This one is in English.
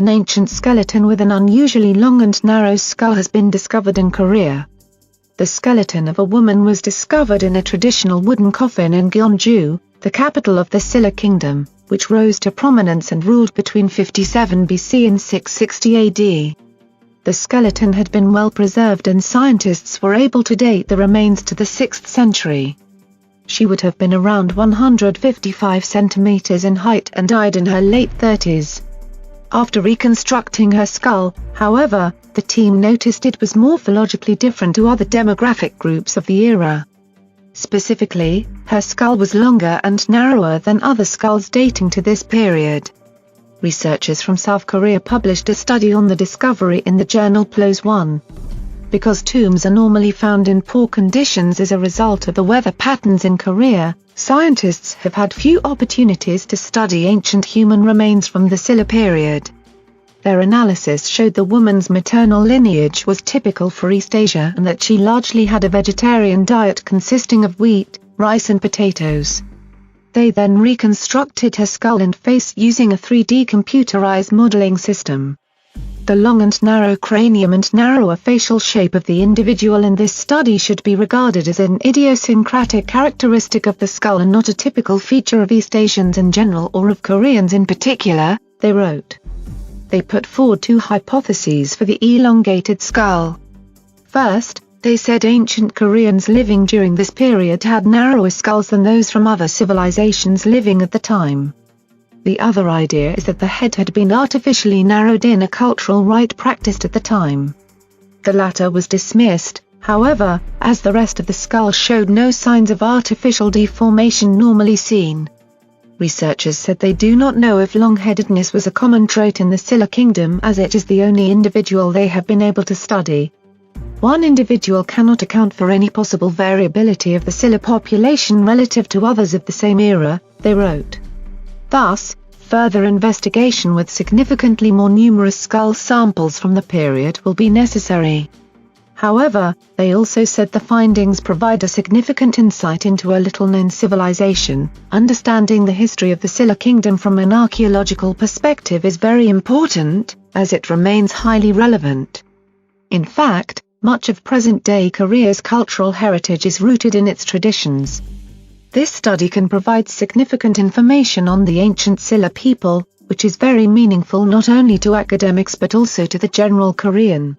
an ancient skeleton with an unusually long and narrow skull has been discovered in Korea. The skeleton of a woman was discovered in a traditional wooden coffin in Gyeongju, the capital of the Silla Kingdom, which rose to prominence and ruled between 57 BC and 660 AD. The skeleton had been well preserved and scientists were able to date the remains to the 6th century. She would have been around 155 centimeters in height and died in her late 30s. After reconstructing her skull, however, the team noticed it was morphologically different to other demographic groups of the era. Specifically, her skull was longer and narrower than other skulls dating to this period. Researchers from South Korea published a study on the discovery in the journal PLOS One. Because tombs are normally found in poor conditions as a result of the weather patterns in Korea, scientists have had few opportunities to study ancient human remains from the Silla period. Their analysis showed the woman's maternal lineage was typical for East Asia and that she largely had a vegetarian diet consisting of wheat, rice and potatoes. They then reconstructed her skull and face using a 3D computerized modeling system. The long and narrow cranium and narrower facial shape of the individual in this study should be regarded as an idiosyncratic characteristic of the skull and not a typical feature of East Asians in general or of Koreans in particular, they wrote. They put forward two hypotheses for the elongated skull. First, they said ancient Koreans living during this period had narrower skulls than those from other civilizations living at the time. The other idea is that the head had been artificially narrowed in a cultural rite practiced at the time. The latter was dismissed, however, as the rest of the skull showed no signs of artificial deformation normally seen. Researchers said they do not know if long-headedness was a common trait in the Silla Kingdom as it is the only individual they have been able to study. One individual cannot account for any possible variability of the Silla population relative to others of the same era, they wrote. Thus, further investigation with significantly more numerous skull samples from the period will be necessary. However, they also said the findings provide a significant insight into a little-known civilization. Understanding the history of the Silla Kingdom from an archaeological perspective is very important, as it remains highly relevant. In fact, much of present-day Korea's cultural heritage is rooted in its traditions. This study can provide significant information on the ancient Silla people, which is very meaningful not only to academics but also to the general Korean.